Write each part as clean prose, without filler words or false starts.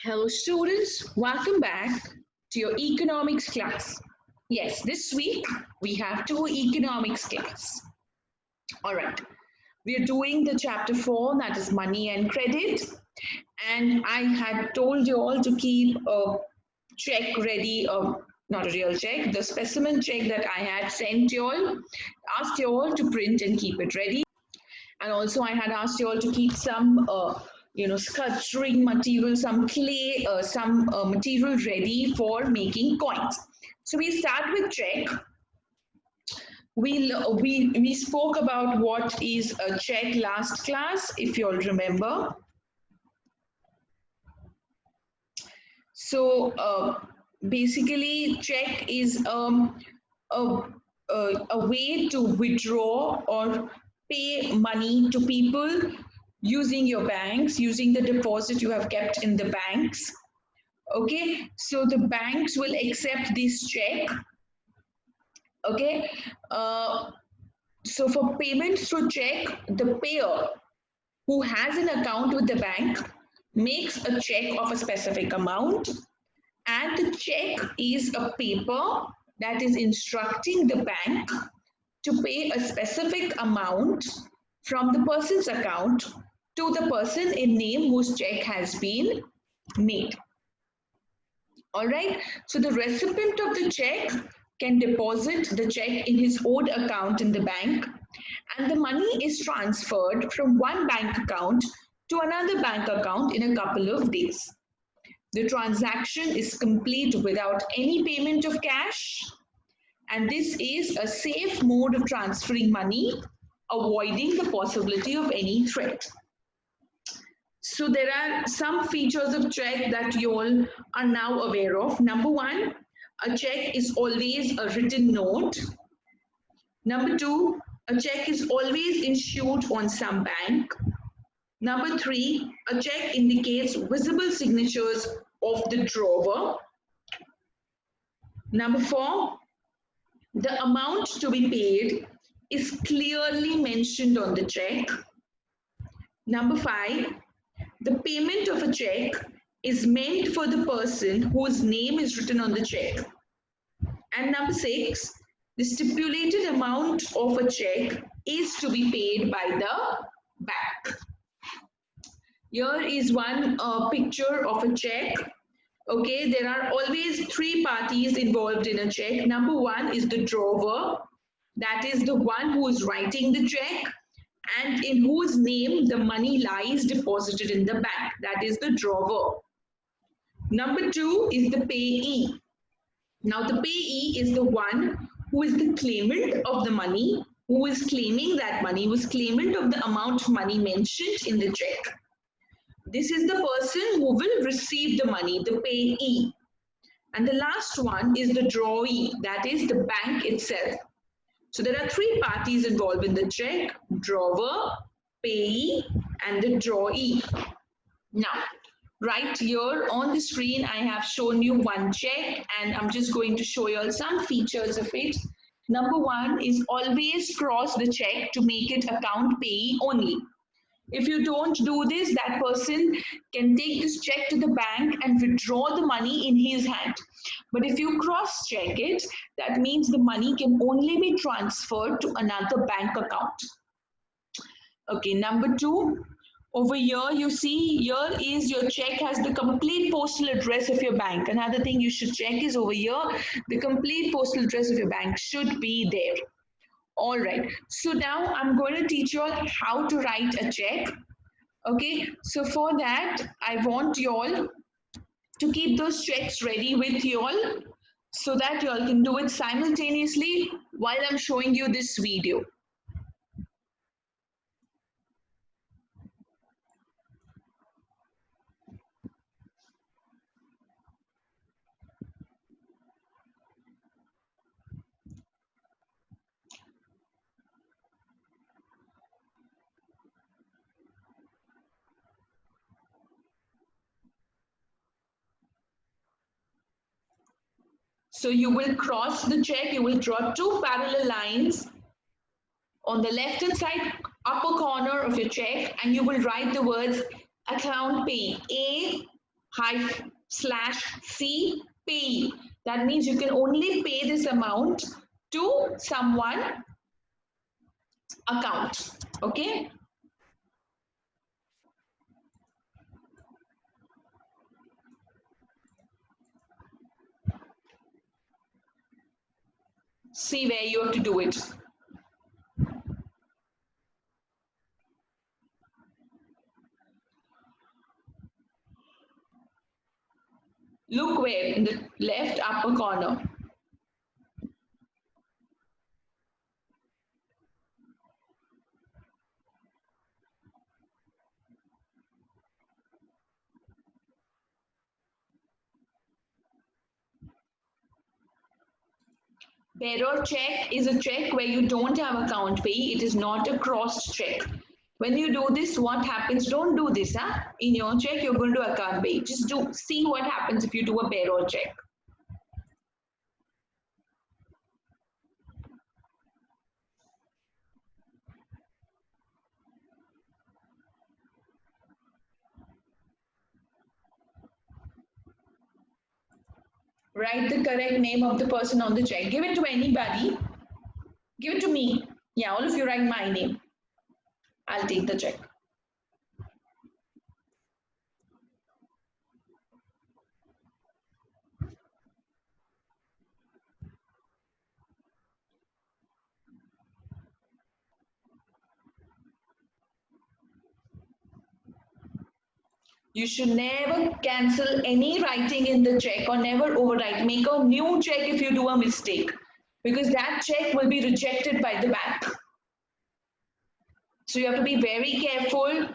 Hello, students. Welcome back to your economics class. Yes, this week we have two economics class. All right. We are doing the chapter 4, that is money and credit. And I had told you all to keep a check ready, not a real check, the specimen check that I had sent you all, asked you all to print and keep it ready. And also I had asked you all to keep some sculpturing material, some clay, some material ready for making coins. So we start with check. We spoke about what is a check last class, if you all remember. So basically check is a, a way to withdraw or pay money to people using your banks, using the deposit you have kept in the banks. Okay, so the banks will accept this check. Okay, so for payment through check, the payer who has an account with the bank makes a check of a specific amount, and the check is a paper that is instructing the bank to pay a specific amount from the person's account to the person in name whose check has been made. All right, so the recipient of the check can deposit the check in his own account in the bank, and the money is transferred from one bank account to another bank account in a couple of days. The transaction is complete without any payment of cash, and this is a safe mode of transferring money, avoiding the possibility of any threat. So there are some features of check that you all are now aware of. Number one, a check is always a written note. Number two, a check is always issued on some bank. Number three, a check indicates visible signatures of the drawer. Number four, the amount to be paid is clearly mentioned on the check. Number five, the payment of a check is meant for the person whose name is written on the check. And number six, the stipulated amount of a check is to be paid by the bank. Here is one picture of a check. Okay, there are always three parties involved in a check. Number one is the drawer, that is the one who is writing the check and in whose name the money lies deposited in the bank, that is the drawer. Number two is the payee. Now the payee is the one who is the claimant of the money, who is claiming that money, who is claimant of the amount of money mentioned in the check. This is the person who will receive the money, the payee. And the last one is the drawee, that is the bank itself. So there are three parties involved in the check: drawer, payee, and the drawee. Now, right here on the screen, I have shown you one check, and I'm just going to show you all some features of it. Number one is always cross the check to make it account payee only. If you don't do this, that person can take this check to the bank and withdraw the money in his hand. But if you cross check it, that means the money can only be transferred to another bank account. Okay, number two, over here you see, here is your check has the complete postal address of your bank. Another thing you should check is over here, the complete postal address of your bank should be there. All right, so now I'm going to teach you all how to write a check. Okay, so for that, I want you all to keep those checks ready with you all so that you all can do it simultaneously while I'm showing you this video. So you will cross the check, you will draw two parallel lines on the left hand side upper corner of your check, and you will write the words account payee, A C pay. That means you can only pay this amount to someone account. Okay. See where you have to do it. Look where in the left upper corner. Bearer check is a check where you don't have account pay. It is not a crossed check. When you do this, what happens? Don't do this, huh? In your check, you're going to account pay. Just do see what happens if you do a bearer check. Write the correct name of the person on the check. Give it to anybody. Give it to me. Yeah, all of you write my name. I'll take the check. You should never cancel any writing in the check or never overwrite. Make a new check if you do a mistake because that check will be rejected by the bank. So you have to be very careful,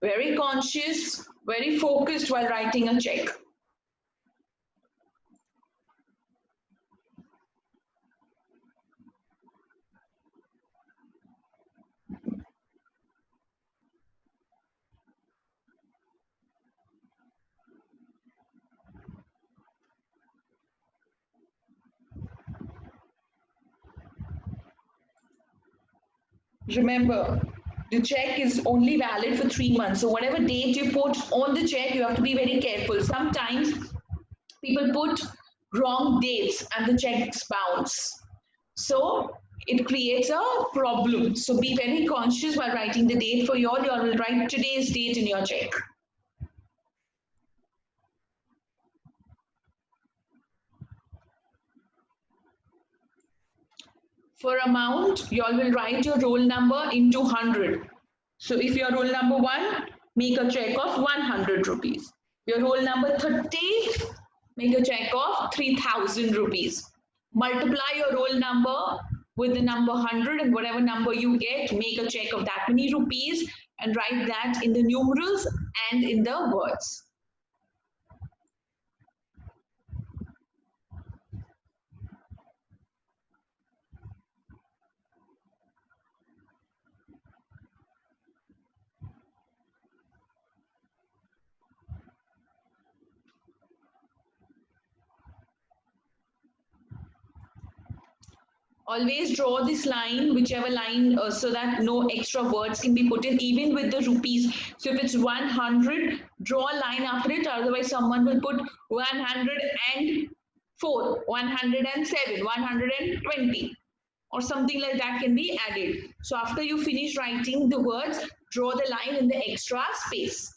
very conscious, very focused while writing a check. Remember, the check is only valid for 3 months. So whatever date you put on the check, you have to be very careful. Sometimes people put wrong dates and the checks bounce. So it creates a problem. So be very conscious while writing the date for you all. You all will write today's date in your check. For amount, you all will write your roll number into 100. So if your roll number 1, make a check of 100 rupees. Your roll number 30, make a check of 3000 rupees. Multiply your roll number with the number 100 and whatever number you get, make a check of that many rupees and write that in the numerals and in the words. Always draw this line, whichever line, so that no extra words can be put in, even with the rupees. So if it's 100, draw a line after it, otherwise someone will put 104, 107, 120 or something like that can be added. So after you finish writing the words, draw the line in the extra space.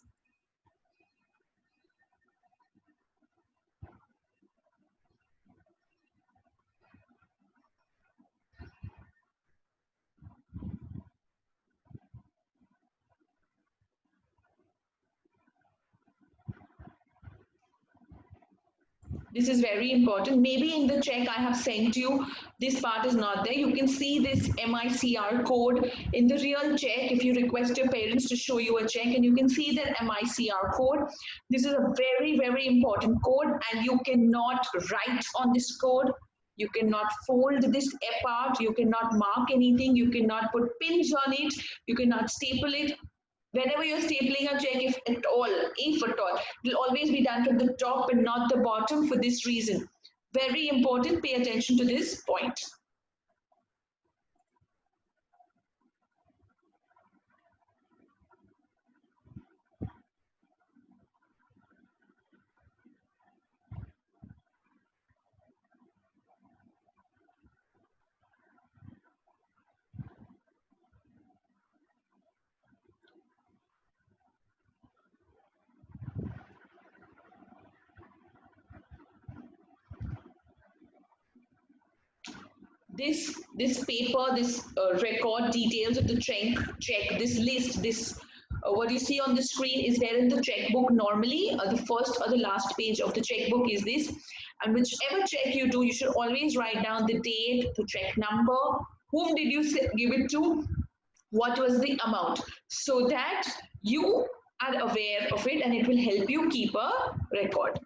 This is very important. Maybe in the check I have sent you, this part is not there. You can see this MICR code in the real check if you request your parents to show you a check, and you can see that MICR code. This is a very, very important code and you cannot write on this code. You cannot fold this apart. You cannot mark anything. You cannot put pins on it. You cannot staple it. Whenever you're stapling a check, if at all, it will always be done from the top and not the bottom for this reason. Very important, pay attention to this point. this paper, this record details of the check, this list, this what you see on the screen is there in the checkbook normally. The first or the last page of the checkbook is this, and whichever check you do, you should always write down the date, the check number, whom did you give it to, what was the amount, so that you are aware of it and it will help you keep a record.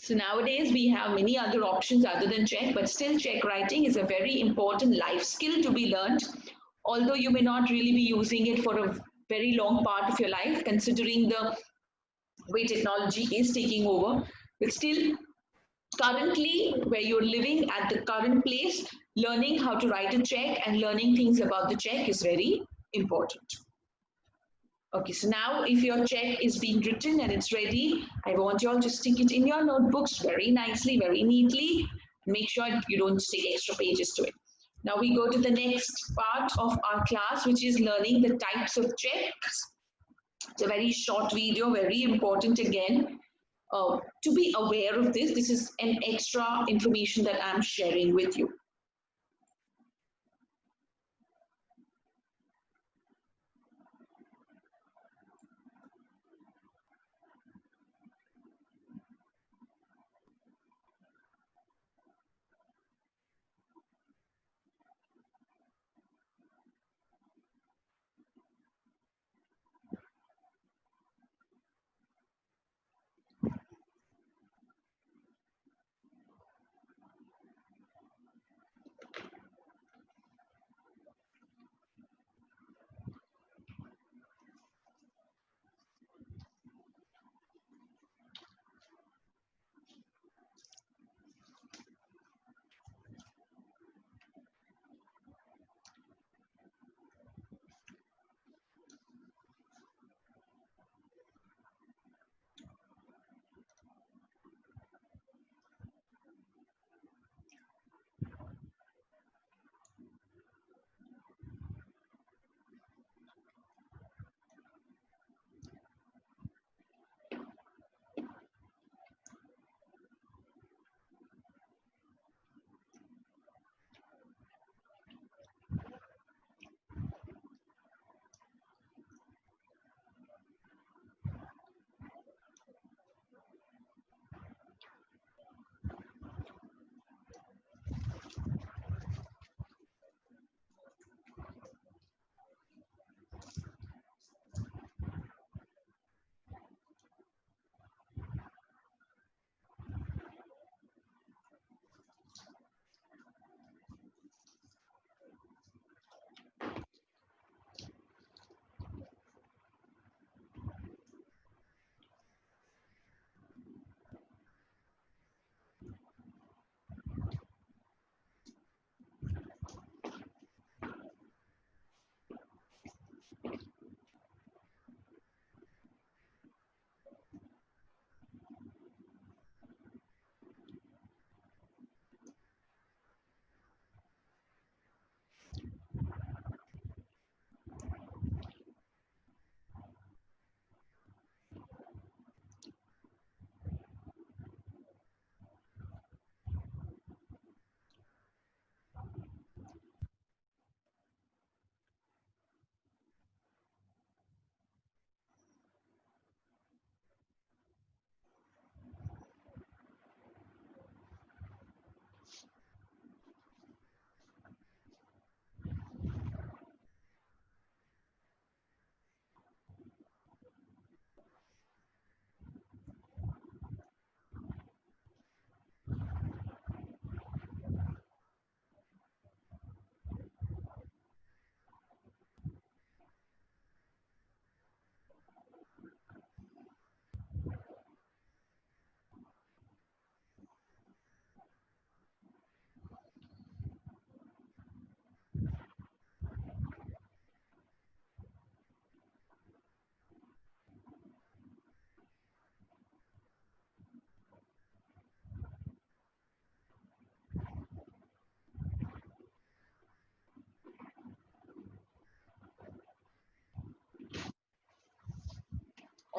So nowadays we have many other options other than check, but still check writing is a very important life skill to be learned. Although you may not really be using it for a very long part of your life, considering the way technology is taking over, but still currently where you're living at the current place, learning how to write a check and learning things about the check is very important. Okay, so now if your check is being written and it's ready, I want you all to stick it in your notebooks very nicely, very neatly. Make sure you don't stick extra pages to it. Now we go to the next part of our class, which is learning the types of checks. It's a very short video, very important again. To be aware of this, this is an extra information that I'm sharing with you.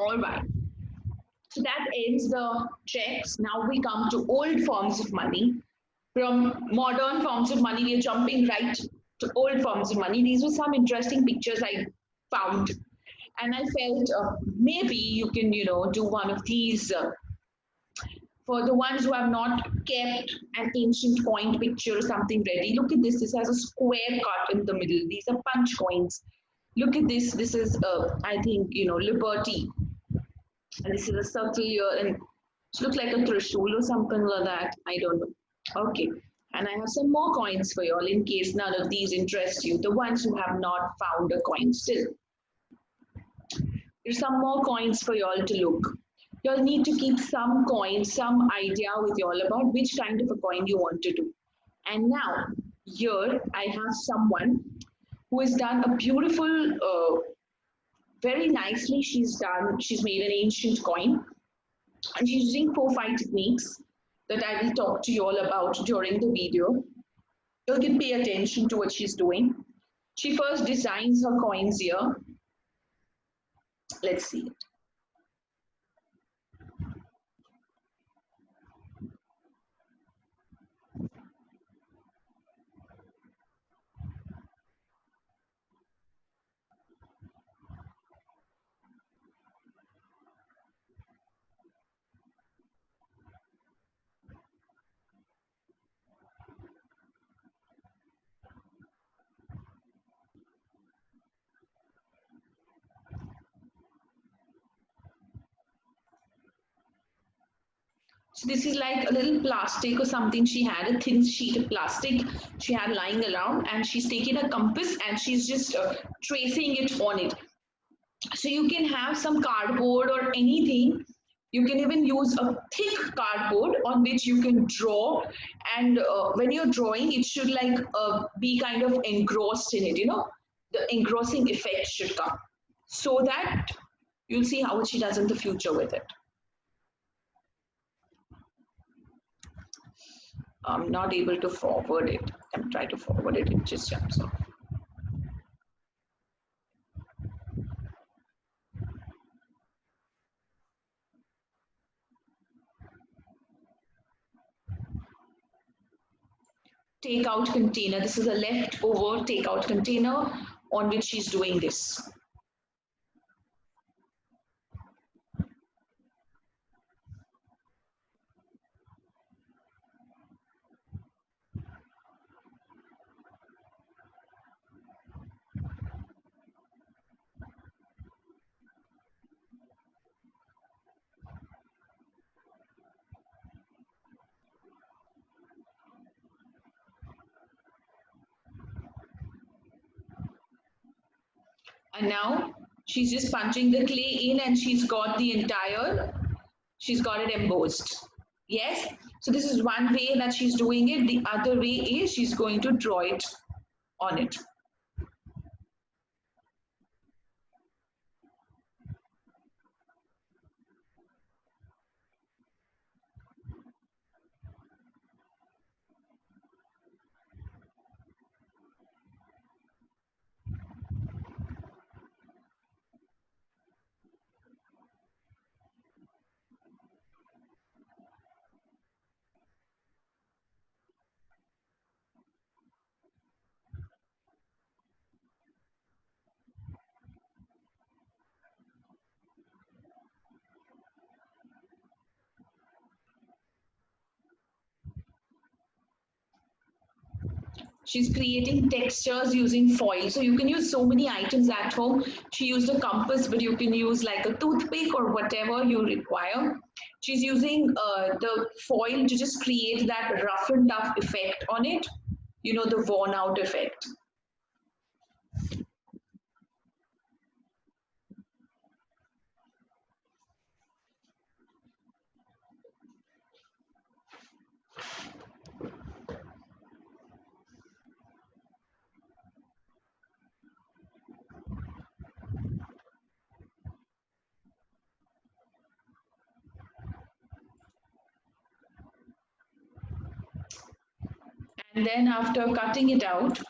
All right. So that ends the checks. Now we come to old forms of money. From modern forms of money, we are jumping right to old forms of money. These were some interesting pictures I found, and I felt maybe you can, do one of these for the ones who have not kept an ancient coin picture or something ready. Look at this. This has a square cut in the middle. These are punch coins. Look at this. This is, I think, Liberty, and this is a circle here, and it looks like a trishul or something like that. I don't know. Okay. And I have some more coins for you all in case none of these interest you. The ones who have not found a coin still. There's some more coins for you all to look. You all need to keep some coin, some idea with you all about which kind of a coin you want to do. And now, here I have someone who has done a beautiful, very nicely. She's made an ancient coin, and she's using 4-5 techniques that I will talk to you all about during the video. You can pay attention to what she's doing. She first designs her coins here. Let's see it. So this is like a little plastic or something. She had a thin sheet of plastic she had lying around, and she's taken a compass and she's just tracing it on it. So you can have some cardboard or anything. You can even use a thick cardboard on which you can draw, and when you're drawing, it should like be kind of engrossed in it. The engrossing effect should come, so that you'll see how she does in the future with it. I'm not able to forward it. I'm trying to forward it, it just jumps off. Takeout container. This is a leftover takeout container on which she's doing this. And now she's just punching the clay in, and she's got it embossed. Yes. So this is one way that she's doing it. The other way is she's going to draw it on it. She's creating textures using foil. So you can use so many items at home. She used a compass, but you can use like a toothpick or whatever you require. She's using the foil to just create that rough and tough effect on it, the worn out effect. And then after cutting it out,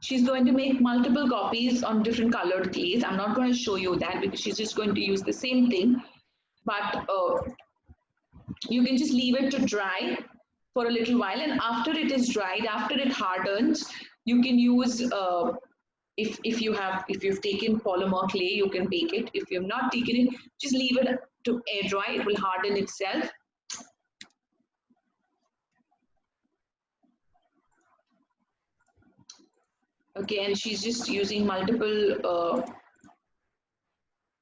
She's going to make multiple copies on different colored clays. I'm not going to show you that because she's just going to use the same thing. But you can just leave it to dry for a little while, and after it is dried, after it hardens, you can use if you've taken polymer clay, you can bake it. If you've not taken it, just leave it to air dry. It will harden itself. Okay, and she's just using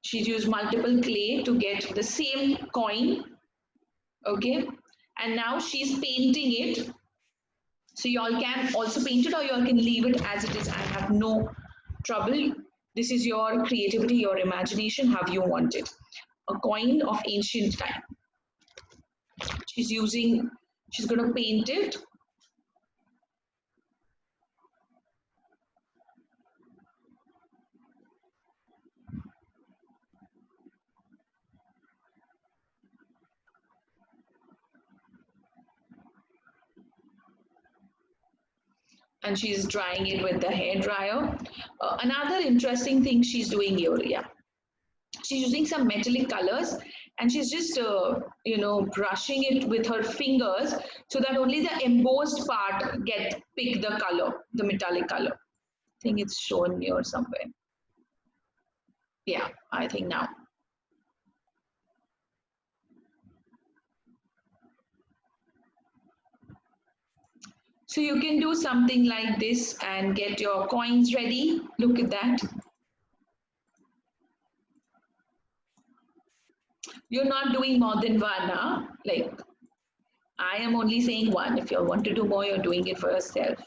she's used multiple clay to get the same coin. Okay, and now she's painting it. So y'all can also paint it, or y'all can leave it as it is. I have no trouble. This is your creativity, your imagination, how you want it. A coin of ancient time. She's going to paint it. And she's drying it with the hair dryer. Another interesting thing she's doing here, yeah. She's using some metallic colors, and she's just brushing it with her fingers so that only the embossed part pick the color, the metallic color. I think it's shown here somewhere. Yeah, I think now. So you can do something like this and get your coins ready. Look at that. You're not doing more than one, huh? Like, I am only saying one. If you want to do more, you're doing it for yourself.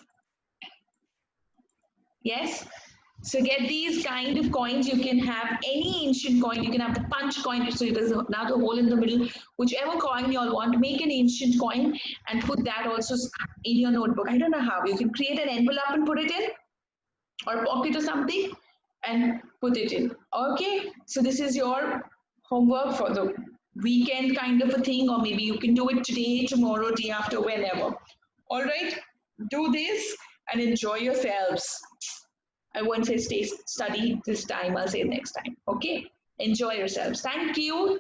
Yes? So get these kind of coins. You can have any ancient coin. You can have the punch coin. So there's another hole in the middle. Whichever coin you all want, make an ancient coin and put that also in your notebook. I don't know how. You can create an envelope and put it in, or pocket or something, and put it in. Okay? So this is your homework for the weekend kind of a thing, or maybe you can do it today, tomorrow, day after, whenever. All right? Do this and enjoy yourselves. I won't say stay study this time, I'll say next time. Okay? Enjoy yourselves. Thank you.